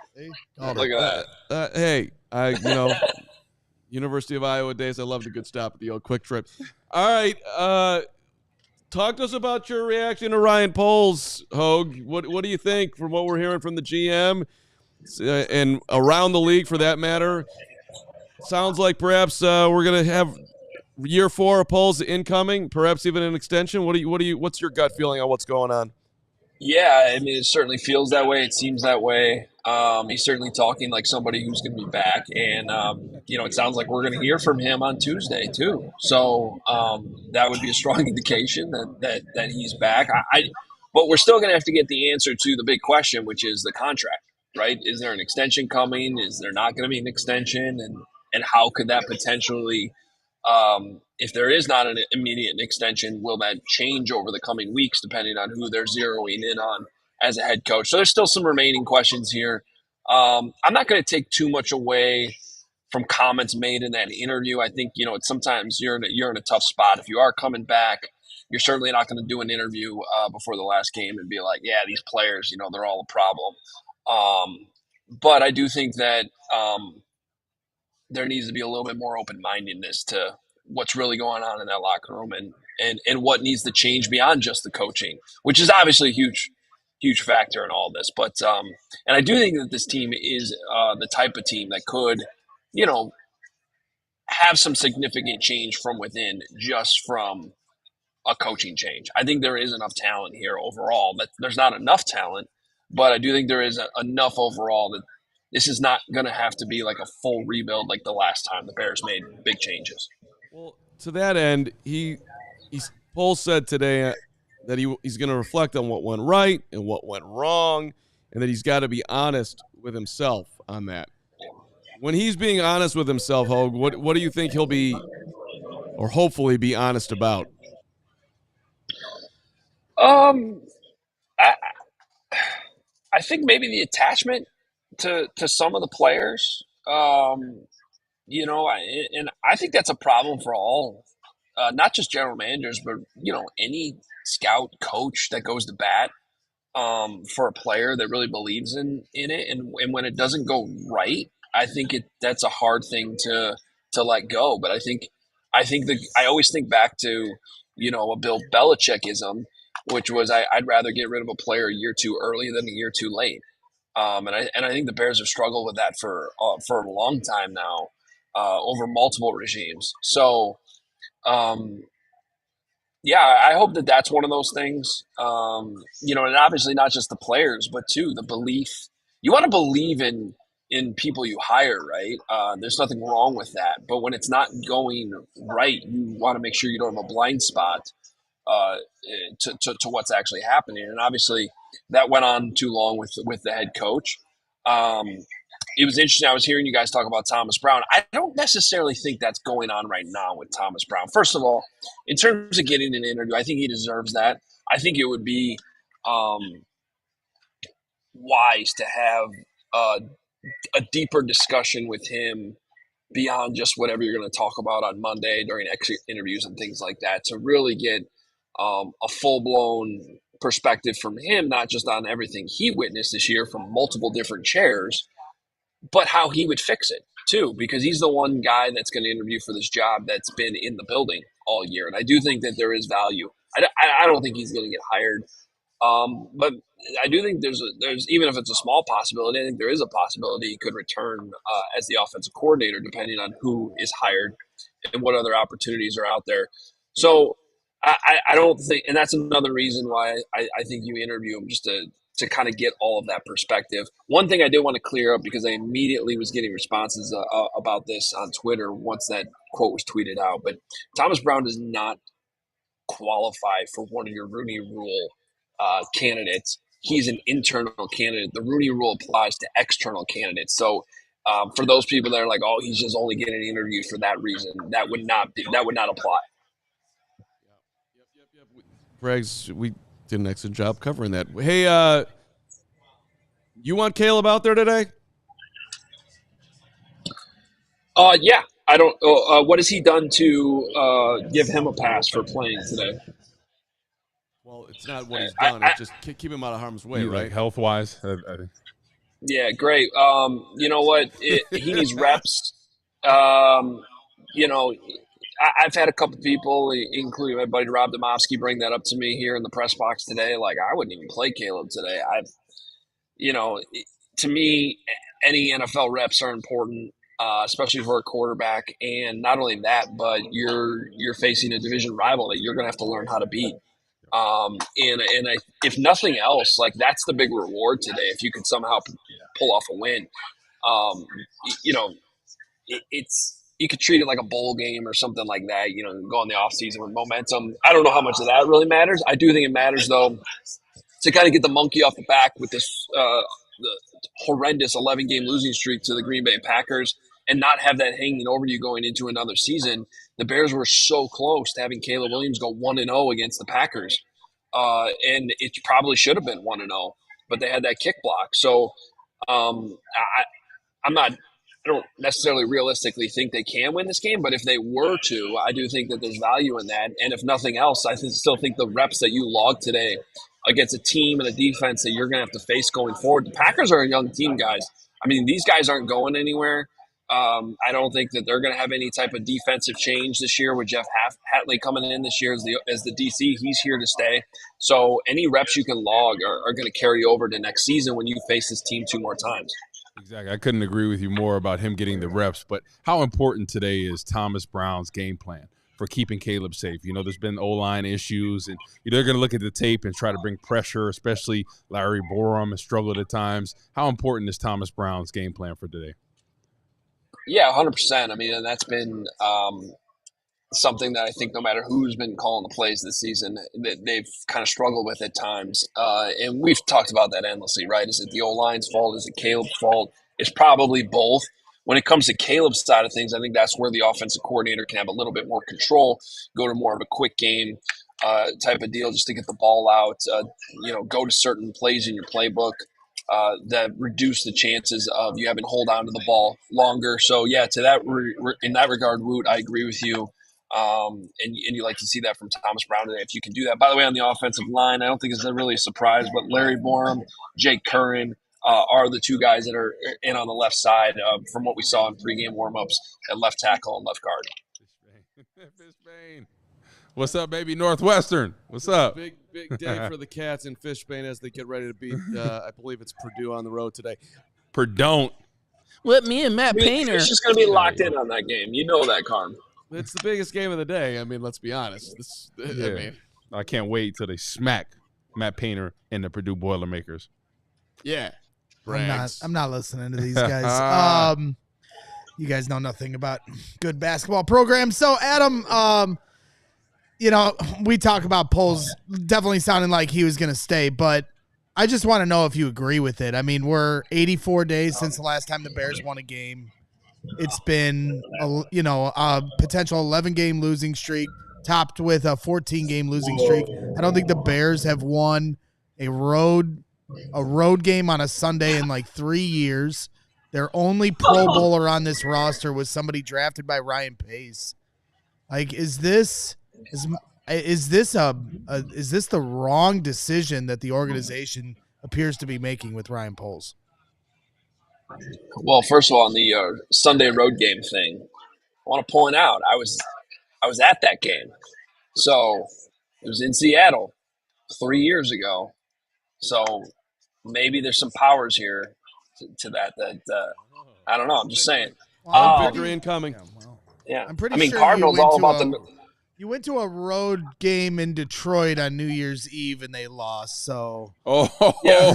Look at that. Hey, University of Iowa days, I loved a good stop at the old Quick Trip. All right, talk to us about your reaction to Ryan Poles, Hoge. What do you think from what we're hearing from the GM and around the league, for that matter? Sounds like perhaps we're going to have year 4 of Poles incoming, perhaps even an extension. What's your gut feeling on what's going on? Yeah, I mean, it certainly feels that way. It seems that way. He's certainly talking like somebody who's going to be back. And, it sounds like we're going to hear from him on Tuesday, too. So that would be a strong indication that he's back. But we're still going to have to get the answer to the big question, which is the contract, right? Is there an extension coming? Is there not going to be an extension? And how could that potentially if there is not an immediate extension, will that change over the coming weeks depending on who they're zeroing in on as a head coach? So there's still some remaining questions here. I'm not going to take too much away from comments made in that interview. I think, sometimes you're in a tough spot. If you are coming back, you're certainly not going to do an interview before the last game and be like, yeah, these players, they're all a problem. But I do think that there needs to be a little bit more open-mindedness to what's really going on in that locker room and what needs to change beyond just the coaching, which is obviously a huge factor in all this. But and I do think that this team is the type of team that could, have some significant change from within just from a coaching change. I think there is enough talent here overall. That there's not enough talent, but I do think there is enough overall that this is not going to have to be like a full rebuild like the last time the Bears made big changes. Well, to that end, Poles said today that he's going to reflect on what went right and what went wrong, and that he's got to be honest with himself on that. When he's being honest with himself, Hoge, what do you think he'll be, or hopefully be honest about? I, I think maybe the attachment to some of the players. And I think that's a problem for all, not just general managers, but any scout coach that goes to bat for a player that really believes in it, and when it doesn't go right, I think that's a hard thing to let go. But I always think back to a Bill Belichickism, which was I'd rather get rid of a player a year too early than a year too late. And I think the Bears have struggled with that for a long time now, over multiple regimes. So, yeah, I hope that that's one of those things. And obviously not just the players, but too the belief. You want to believe in people you hire, right? There's nothing wrong with that. But when it's not going right, you want to make sure you don't have a blind spot uh, to what's actually happening. And obviously, that went on too long with the head coach. Um, it was interesting. I was hearing you guys talk about Thomas Brown. I don't necessarily think that's going on right now with Thomas Brown. First of all, in terms of getting an interview, I think he deserves that. I think it would be wise to have a deeper discussion with him beyond just whatever you're going to talk about on Monday during exit interviews and things like that, to really get a full-blown perspective from him, not just on everything he witnessed this year from multiple different chairs, but how he would fix it too, because he's the one guy that's going to interview for this job that's been in the building all year. And I do think that there is value. I don't think he's going to get hired. But I do think there's even if it's a small possibility, I think there is a possibility he could return as the offensive coordinator, depending on who is hired and what other opportunities are out there. So I don't think, and that's another reason why I think you interview him, just to kind of get all of that perspective. One thing I did want to clear up, because I immediately was getting responses about this on Twitter once that quote was tweeted out, but Thomas Brown does not qualify for one of your Rooney Rule candidates. He's an internal candidate. The Rooney Rule applies to external candidates. So for those people that are like, "Oh, he's just only getting interviewed for that reason," that would not apply. Yep. Pregs, we did an excellent job covering that. Hey, you want Caleb out there today? Yeah. I don't. What has he done to give him a pass for playing today? Well, it's not what he's done. It's just keep him out of harm's way, right? Like health-wise, I think. Yeah, great. You know what? He needs reps. I've had a couple people, including my buddy Rob Domofsky, bring that up to me here in the press box today. Like, I wouldn't even play Caleb today. To me, any NFL reps are important, especially for a quarterback. And not only that, but you're facing a division rival that you're going to have to learn how to beat. If nothing else, like, that's the big reward today. If you could somehow pull off a win, it's you could treat it like a bowl game or something like that. Go in the off season with momentum. I don't know how much of that really matters. I do think it matters though to kind of get the monkey off the back with this the horrendous 11-game losing streak to the Green Bay Packers, and not have that hanging over you going into another season. The Bears were so close to having Caleb Williams go 1-0 against the Packers, and it probably should have been 1-0, but they had that kick block. So I don't necessarily realistically think they can win this game, but if they were to, I do think that there's value in that. And if nothing else, I still think the reps that you logged today against a team and a defense that you're going to have to face going forward. The Packers are a young team, guys. I mean, these guys aren't going anywhere. I don't think that they're going to have any type of defensive change this year with Jeff Hatley coming in this year as the DC. He's here to stay. So any reps you can log are going to carry over to next season when you face this team two more times. Exactly. I couldn't agree with you more about him getting the reps, but how important today is Thomas Brown's game plan for keeping Caleb safe? There's been O-line issues, and they're going to look at the tape and try to bring pressure, especially Larry Borum has struggled at times. How important is Thomas Brown's game plan for today? Yeah, 100%. I mean, and that's been something that I think no matter who's been calling the plays this season, that they've kind of struggled with at times. And we've talked about that endlessly, right? Is it the O-line's fault? Is it Caleb's fault? It's probably both. When it comes to Caleb's side of things, I think that's where the offensive coordinator can have a little bit more control, go to more of a quick game type of deal just to get the ball out, go to certain plays in your playbook that reduce the chances of you having to hold on to the ball longer. So, yeah, to that in that regard, Woot, I agree with you. And you like to see that from Thomas Brown today if you can do that. By the way, on the offensive line, I don't think it's really a surprise, but Larry Borum, Jake Curran are the two guys that are in on the left side from what we saw in pregame warmups at left tackle and left guard. Fishbane. What's up, baby? Northwestern. What's up? Big day for the Cats in Fishbane as they get ready to beat, I believe it's Purdue on the road today. Purdue. With me and Matt Painter. It's just going to be locked in on that game. You know that, Carm. It's the biggest game of the day. I mean, let's be honest. I can't wait till they smack Matt Painter and the Purdue Boilermakers. Yeah. I'm not listening to these guys. You guys know nothing about good basketball programs. So, Adam, we talk about Poles definitely sounding like he was going to stay, but I just want to know if you agree with it. I mean, we're 84 days since the last time the Bears won a game. It's been, a potential 11-game losing streak topped with a 14-game losing streak. I don't think the Bears have won a road game on a Sunday in like 3 years. Their only Pro Bowler on this roster was somebody drafted by Ryan Pace. Like, is this the wrong decision that the organization appears to be making with Ryan Poles? Well, first of all, on the Sunday road game thing, I want to point out I was at that game. So it was in Seattle 3 years ago. So maybe there's some powers here to that. I don't know. I'm just saying. Victory incoming. Yeah, I'm pretty sure Cardinals all about You went to a road game in Detroit on New Year's Eve and they lost. So yeah,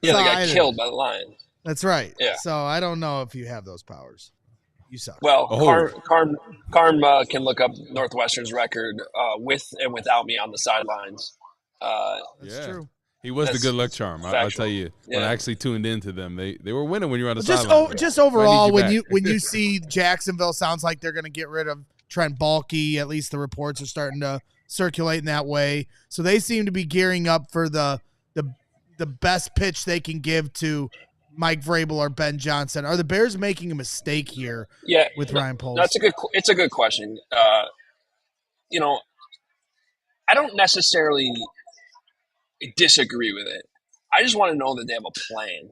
they got killed by the Lions. That's right. Yeah. So I don't know if you have those powers. You suck. Well, Carm can look up Northwestern's record with and without me on the sidelines. That's true. He was the good luck charm. I'll tell you. When I actually tuned into them, they were winning when you were on the sideline. Just overall, when you see Jacksonville, sounds like they're going to get rid of Trent Baalke. At least the reports are starting to circulate in that way. So they seem to be gearing up for the best pitch they can give to Mike Vrabel or Ben Johnson. Are the Bears making a mistake here? With Ryan Poles? It's a good question. I don't necessarily disagree with it. I just want to know that they have a plan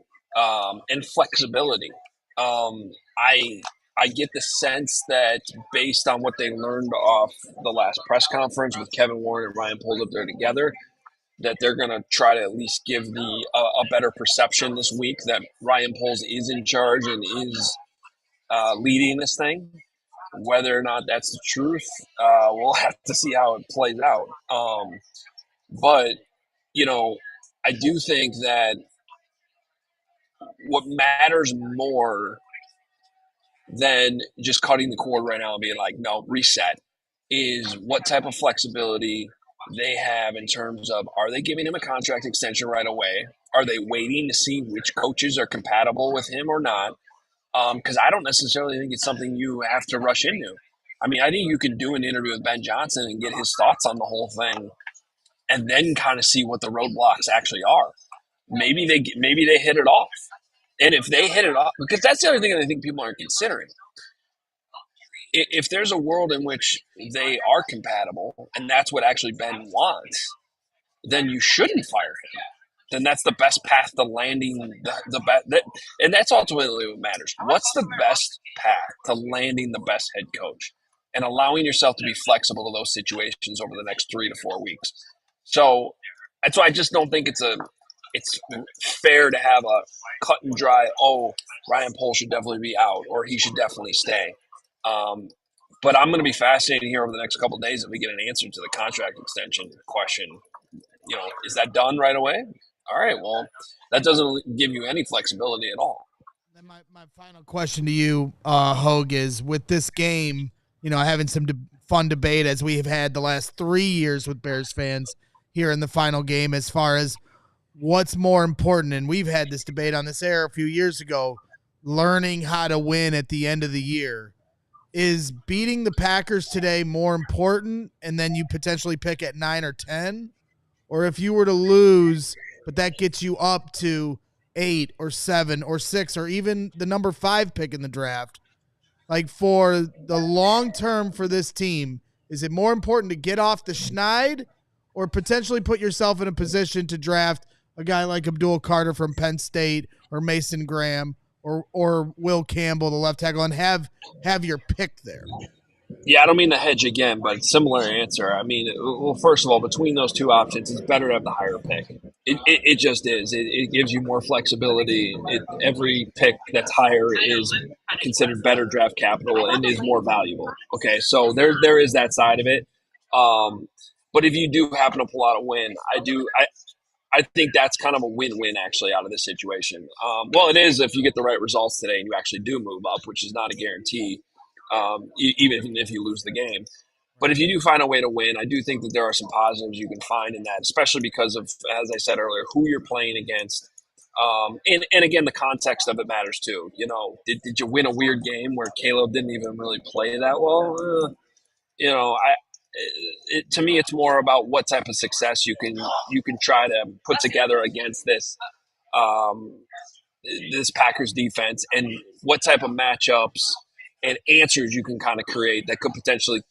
and flexibility. I get the sense that based on what they learned off the last press conference with Kevin Warren and Ryan Poles up there together, that they're going to try to at least give a better perception this week that Ryan Poles is in charge and is leading this thing. Whether or not that's the truth, we'll have to see how it plays out. But I do think that what matters more than just cutting the cord right now and being like, no, reset, is what type of flexibility they have in terms of, are they giving him a contract extension right away? Are they waiting to see which coaches are compatible with him or not? Because I don't necessarily think it's something you have to rush into. I mean, I think you can do an interview with Ben Johnson and get his thoughts on the whole thing and then kind of see what the roadblocks actually are. Maybe they hit it off. And if they hit it off, because that's the other thing that I think people aren't considering. If there's a world in which they are compatible and that's what actually Ben wants, then you shouldn't fire him. Then that's the best path to landing the best. And that's ultimately what matters. What's the best path to landing the best head coach and allowing yourself to be flexible to those situations over the next 3 to 4 weeks? So that's why I just don't think it's fair to have a cut and dry, Ryan Poles should definitely be out or he should definitely stay. But I'm going to be fascinated here over the next couple of days if we get an answer to the contract extension question. Is that done right away? All right, well, that doesn't give you any flexibility at all. And my final question to you, Hoge, is with this game, having some fun debate as we have had the last 3 years with Bears fans here in the final game as far as what's more important. And we've had this debate on this air a few years ago, learning how to win at the end of the year. Is beating the Packers today more important and then you potentially pick at 9 or 10? Or if you were to lose, but that gets you up to 8 or 7 or 6 or even the number 5 pick in the draft, like for the long term for this team, is it more important to get off the schneid or potentially put yourself in a position to draft a guy like Abdul Carter from Penn State or Mason Graham or Will Campbell, the left tackle, and have your pick there? Yeah, I don't mean to hedge again, but similar answer. I mean, well, first of all, between those two options, it's better to have the higher pick. It just is. It gives you more flexibility. Every pick that's higher is considered better draft capital and is more valuable. Okay, so there is that side of it. But if you do happen to pull out a win, I think that's kind of a win-win actually out of this situation. Well, it is if you get the right results today and you actually do move up, which is not a guarantee. Even if you lose the game. But if you do find a way to win, I do think that there are some positives you can find in that, especially because of, as I said earlier, who you're playing against. And again, the context of it matters too. Did you win a weird game where Caleb didn't even really play that well? To me, it's more about what type of success you can try to put together against this Packers defense and what type of matchups and answers you can kind of create that could potentially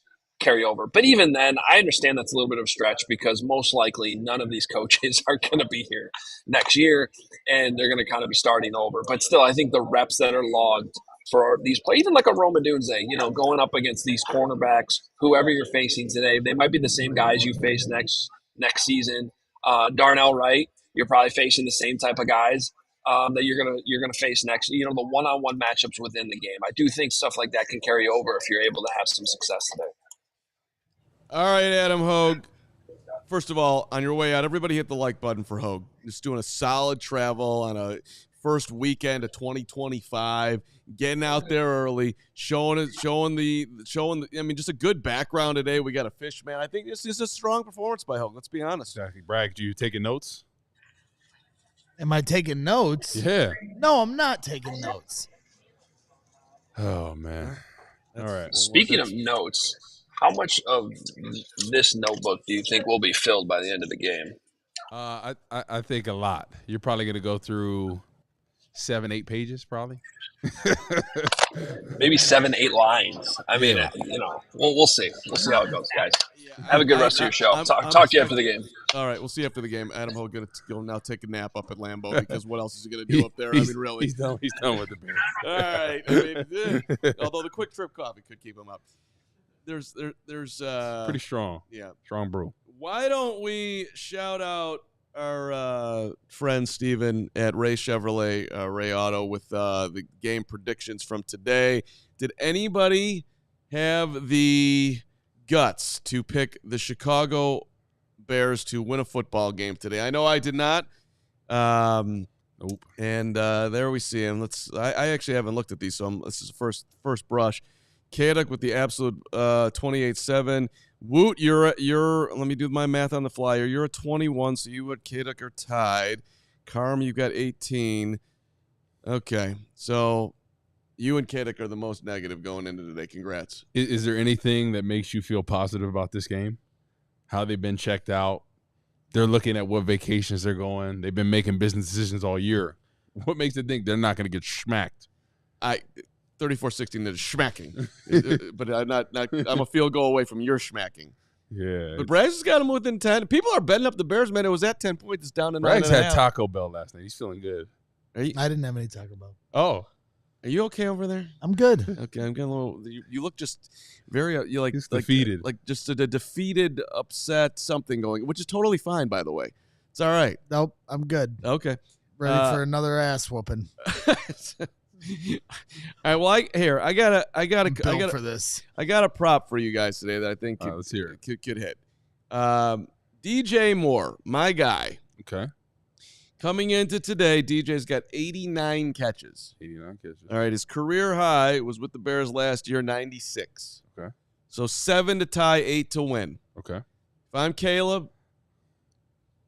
carry over. But even then, I understand that's a little bit of a stretch because most likely none of these coaches are going to be here next year and they're going to kind of be starting over. But still, I think the reps that are logged for these players, even like a Roma Dunze, going up against these cornerbacks, whoever you're facing today, they might be the same guys you face next season. Darnell Wright, you're probably facing the same type of guys that you're gonna face next. The one-on-one matchups within the game. I do think stuff like that can carry over if you're able to have some success today. All right, Adam Hoge. First of all, on your way out, everybody hit the like button for Hoge. Just doing a solid travel on a first weekend of 2025, getting out there early, showing I mean, just a good background today. We got a fish man. I think this is a strong performance by Hoge. Let's be honest. Exactly. Bragg, do you taking notes? Am I taking notes? Yeah. No, I'm not taking notes. Oh, man. All right. Speaking of notes, how much of this notebook do you think will be filled by the end of the game? I think a lot. You're probably going to go through 7-8 pages, probably. Maybe 7-8 lines. I mean, we'll see. We'll see how it goes, guys. Have a good rest of your show. Talk to you after the game. All right, we'll see you after the game. Adam Hoge going to go now take a nap up at Lambeau because what else is he going to do up there? I mean, really. He's done with the Bears. All right. I mean, although the quick trip coffee could keep him up. There's pretty strong. Yeah. Strong brew. Why don't we shout out our friend Steven at Ray Chevrolet, Ray Auto, with the game predictions from today. Did anybody have the guts to pick the Chicago Bears to win a football game today? I know I did not. Nope. And there we see him. I actually haven't looked at these, so this is the first brush. Kaduk with the absolute 28-7. Woot, you're. Let me do my math on the fly here. You're a 21, so you and Kaduk are tied. Carm, you got 18. Okay, so you and Kaduk are the most negative going into today. Congrats. Is there anything that makes you feel positive about this game? How they've been checked out? They're looking at what vacations they're going. They've been making business decisions all year. What makes them think they're not going to get smacked? 34-16 is schmacking, but I'm a field goal away from your schmacking. Yeah, but Braggs has got him within 10. People are betting up the Bears, man. It was at 10 points. It's down to 9. Braggs had Taco Bell last night. He's feeling good. I didn't have any Taco Bell. Oh, are you okay over there? I'm good. Okay, I'm getting a little. You look just very. You like defeated, like just a defeated, upset something going, which is totally fine, by the way. It's all right. Nope, I'm good. Okay, ready for another ass whooping. All right. Well, I got for this. I got a prop for you guys today that I think let's hear it. Could hit. DJ Moore, my guy. Okay. Coming into today, DJ's got 89 catches. 89 catches. All right, his career high was with the Bears last year, 96. Okay. So 7 to tie, 8 to win. Okay. If I'm Caleb,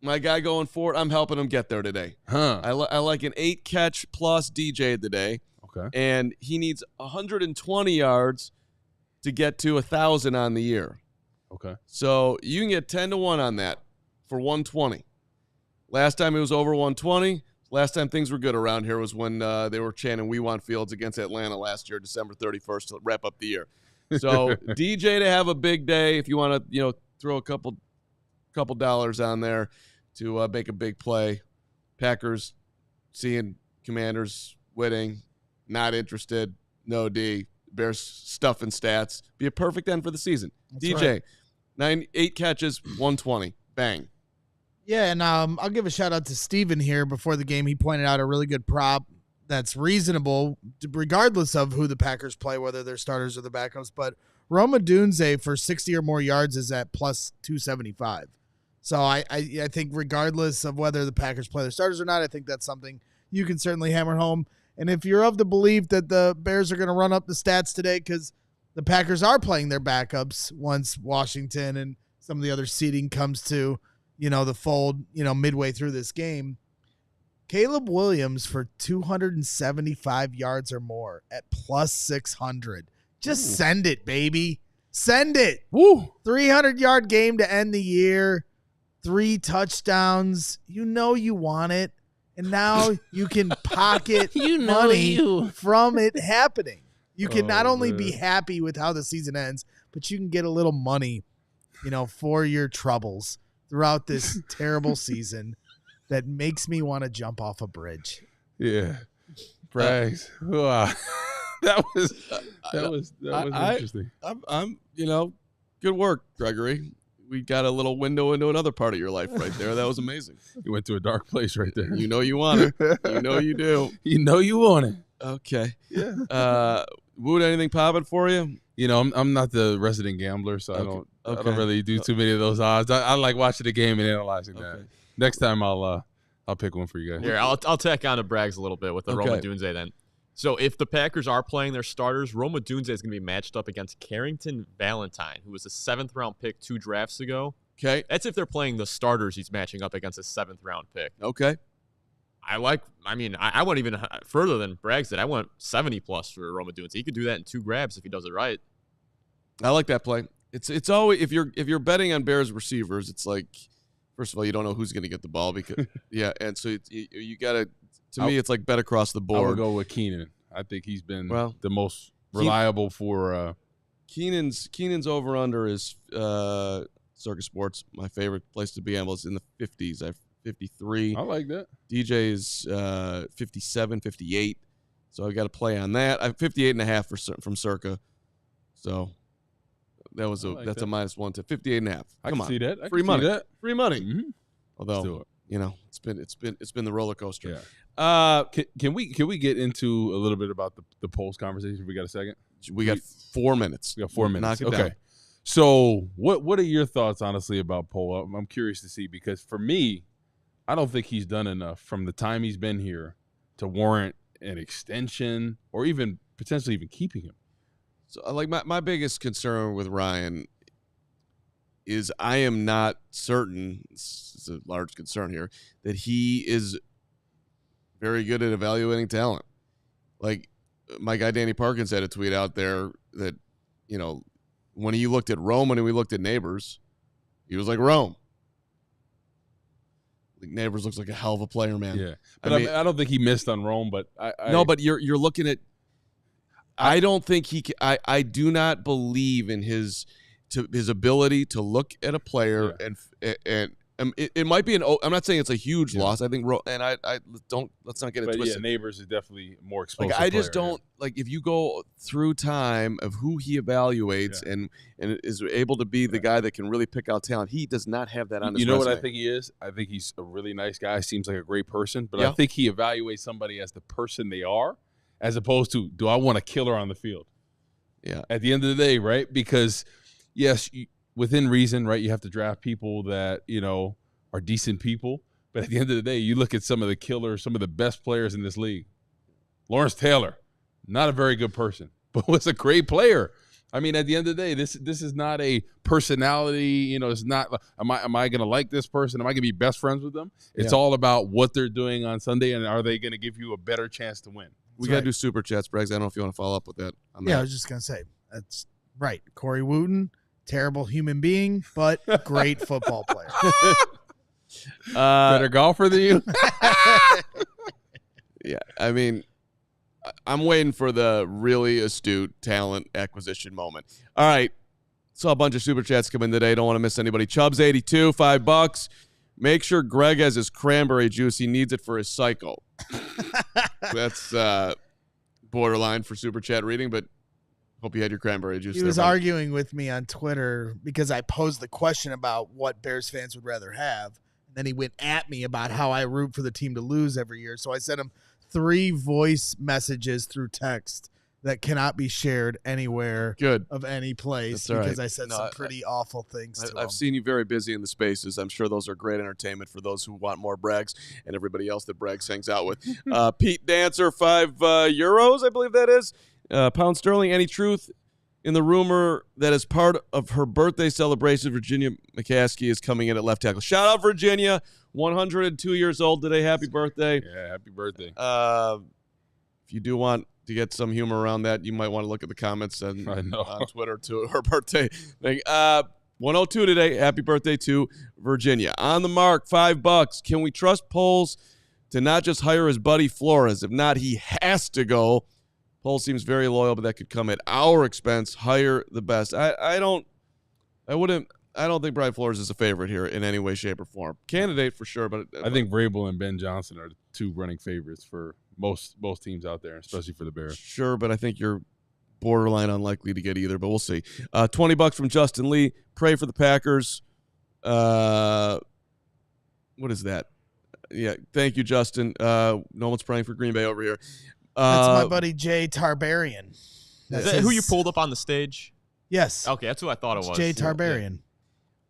my guy going for it, I'm helping him get there today. Huh. I like an 8-catch plus DJ today. Okay. And he needs 120 yards to get to 1,000 on the year. Okay. So you can get 10 to 1 on that for 120. Last time it was over 120. Last time things were good around here was when they were chanting "We Want Fields" against Atlanta last year, December 31st, to wrap up the year. So DJ to have a big day if you want to, throw a couple dollars on there to make a big play. Packers seeing Commanders winning, not interested, no D. Bears stuff and stats. Be a perfect end for the season. That's DJ, right. 8 catches, 120. Bang. Yeah, and I'll give a shout out to Steven here before the game. He pointed out a really good prop that's reasonable regardless of who the Packers play, whether they're starters or the backups. But Roma Dunze for 60 or more yards is at plus 275. So I think regardless of whether the Packers play their starters or not, I think that's something you can certainly hammer home. And if you're of the belief that the Bears are going to run up the stats today because the Packers are playing their backups once Washington and some of the other seeding comes to, the fold, midway through this game, Caleb Williams for 275 yards or more at plus 600. Just send it, baby. Send it. Woo. 300-yard game to end the year. 3 touchdowns. You want it. And now you can pocket money from it happening. You can not only be happy with how the season ends, but you can get a little money, for your troubles throughout this terrible season that makes me want to jump off a bridge. Yeah. Brags. Wow. That was interesting. I'm good work, Gregory. We got a little window into another part of your life right there. That was amazing. You went to a dark place right there. You know you want it. You know you do. You know you want it. Okay. Yeah. Wood, anything popping for you? I'm not the resident gambler, so I don't really do too many of those odds. I like watching the game and analyzing that. Next time I'll pick one for you guys. Here, I'll tack on to Braggs a little bit with the Roma Dunze then. So if the Packers are playing their starters, Roma Dunze is going to be matched up against Carrington Valentine, who was a 7th-round pick 2 drafts ago. Okay. That's if they're playing the starters he's matching up against a 7th-round pick. Okay. I went even further than Braggs did. I went 70+ for Roma Dunze. He could do that in 2 grabs if he does it right. I like that play. It's always if you're betting on Bears receivers, it's like, first of all, you don't know who's going to get the ball because and so you got to. To me, it's like bet across the board. I would go with Keenan. I think he's been the most reliable for Keenan's over-under is Circus Sports. My favorite place to be able is in the 50s. I have 53. I like that. DJ's 57, 58. So I got to play on that. I have 58.5 from Circa. So that's a -1 to 58.5. I can see that. Free money. See that. Free money. Mm-hmm. Although it's been the roller coaster. Yeah. Can we get into a little bit about the polls conversation? We got a second. We got 4 minutes. We got 4 minutes. Knock it down. So what are your thoughts, honestly, about Poe? I'm curious to see because for me, I don't think he's done enough from the time he's been here to warrant an extension or even potentially even keeping him. So like my biggest concern with Ryan is I am not certain, it's a large concern here, that he is very good at evaluating talent. Like my guy Danny Parkins had a tweet out there that, when he looked at Rome and we looked at Neighbors, he was like Rome. Like Neighbors looks like a hell of a player, man. Yeah, but I don't think he missed on Rome. But no, but you're looking at. I don't think he. I do not believe in his ability to look at a player and it might be I'm not saying it's a huge loss. I think let's not get it twisted. Yeah, Neighbors is definitely more explosive. Like I just don't like if you go through time of who he evaluates and is able to be the guy that can really pick out talent. He does not have that on his resume. What I think he is? I think he's a really nice guy. Seems like a great person, but I think he evaluates somebody as the person they are, as opposed to do I want a killer on the field? Yeah. At the end of the day, right? Because yes, within reason, right? You have to draft people that, are decent people, But at the end of the day, you look at some of the killers, some of the best players in this league. Lawrence Taylor, not a very good person, but was a great player. I mean, at the end of the day, this is not a personality. You know, it's not. Am I going to like this person? Am I going to be best friends with them? It's all about what they're doing on Sunday, and are they going to give you a better chance to win? We got to do super chats, Braggs. I don't know if you want to follow up with that. I was just going to say, that's right. Corey Wootton, terrible human being, but great football player. Better golfer than you? Yeah, I mean, I'm waiting for the really astute talent acquisition moment. All right, saw a bunch of super chats come in today. Don't want to miss anybody. Chubbs82, $5. Make sure Greg has his cranberry juice. He needs it for his cycle. That's borderline for super chat reading, but hope you had your cranberry juice. He was arguing with me on Twitter because I posed the question about what Bears fans would rather have. And then he went at me about how I root for the team to lose every year. So I sent him 3 voice messages through text that cannot be shared anywhere of any place because I said some pretty awful things to him. I've seen you very busy in the spaces. I'm sure those are great entertainment for those who want more Braggs and everybody else that Braggs hangs out with. Pete Dancer, €5, I believe that is. Pound sterling, any truth in the rumor that as part of her birthday celebration, Virginia McCaskey is coming in at left tackle? Shout out Virginia, 102 years old today. Happy birthday. Yeah, happy birthday. If you do want to get some humor around that, you might want to look at the comments on Twitter to her birthday thing. 102 today. Happy birthday to Virginia. On the mark, $5. Can we trust Poles to not just hire his buddy Flores? If not, he has to go. Poles seems very loyal, but that could come at our expense. Hire the best. I don't think Brian Flores is a favorite here in any way, shape, or form. Candidate for sure, but I think Vrabel and Ben Johnson are the 2 running favorites for most teams out there, especially for the Bears. Sure, but I think you're borderline unlikely to get either, but we'll see. $20 from Justin Lee. Pray for the Packers. What is that? Yeah, thank you, Justin. No one's praying for Green Bay over here. That's my buddy Jay Tarbarian. Is that who you pulled up on the stage? Yes. Okay, that's who I thought it was. Jay Tarbarian.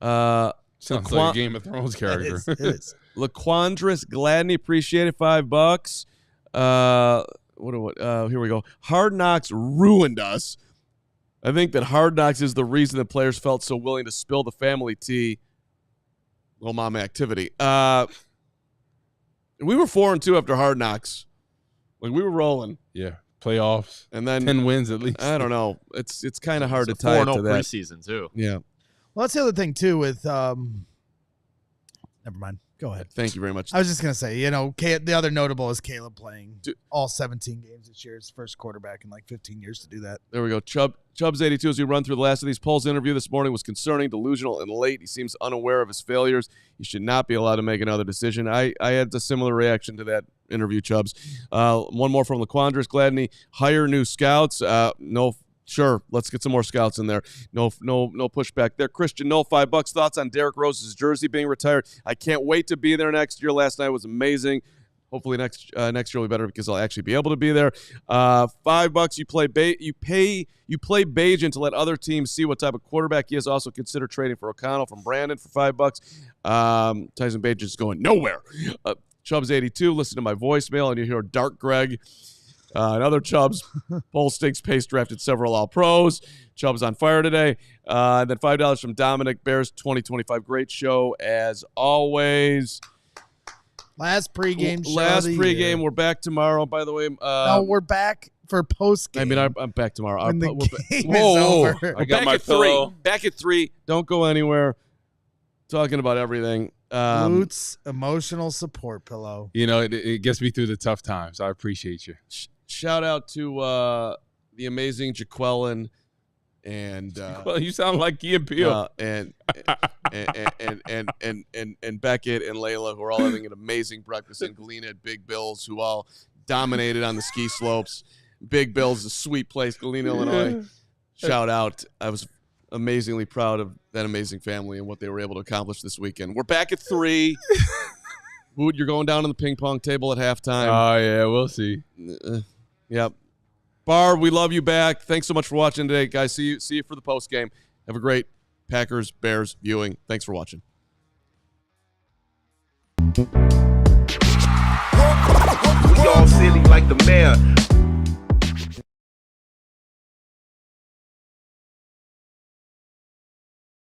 Sounds like a Game of Thrones character. It is. Laquandris Gladney, appreciate it, $5. Here we go. Hard Knocks ruined us. I think that Hard Knocks is the reason that players felt so willing to spill the family tea. Little mama activity. We were 4-2 after Hard Knocks. Like, we were rolling. Yeah, playoffs. And then 10 wins at least. I don't know. It's kind of hard to tie it to that. Preseason too. Yeah. Well, that's the other thing too with never mind. Go ahead. Thank you very much. I was just going to say, the other notable is Caleb playing all 17 games this year. His first quarterback in like 15 years to do that. There we go. Chubbs82, as we run through the last of these polls, interview this morning was concerning, delusional, and late. He seems unaware of his failures. He should not be allowed to make another decision. I had a similar reaction to that interview, Chubbs. One more from Laquandris Gladney. Hire new scouts. No. Sure, let's get some more scouts in there. No pushback there. Christian, $5. Thoughts on Derrick Rose's jersey being retired? I can't wait to be there next year. Last night was amazing. Hopefully next year will be better because I'll actually be able to be there. $5. You play Bajan to let other teams see what type of quarterback he is. Also consider trading for O'Connell from Brandon for $5. Tyson Bajan is going nowhere. Chubbs82, listen to my voicemail and you hear Dark Greg. Another Chubbs. Pole Stinks Pace drafted several All-Pros. Chubbs on fire today. And then $5 from Dominic. Bears 2025. Great show as always. Last pregame show. Last pregame. We're back tomorrow, by the way. No, we're back for postgame. I mean, I'm back tomorrow. When the game is over. I got my pillow. Back at 3. Don't go anywhere. Talking about everything. Boots emotional support pillow. It gets me through the tough times. I appreciate you. Shout out to the amazing Jaqueline and well, you sound like Key and Peele. And Beckett and Layla, who are all having an amazing breakfast, and Galena at Big Bill's, who all dominated on the ski slopes. Big Bill's a sweet place, Galena, Illinois. Shout out. I was amazingly proud of that amazing family and what they were able to accomplish this weekend. We're back at 3. Wood, you're going down on the ping pong table at halftime. Oh, yeah, we'll see. Yep. Barb, we love you back. Thanks so much for watching today, guys. See you for the post game. Have a great Packers Bears viewing. Thanks for watching. We all silly like the mayor.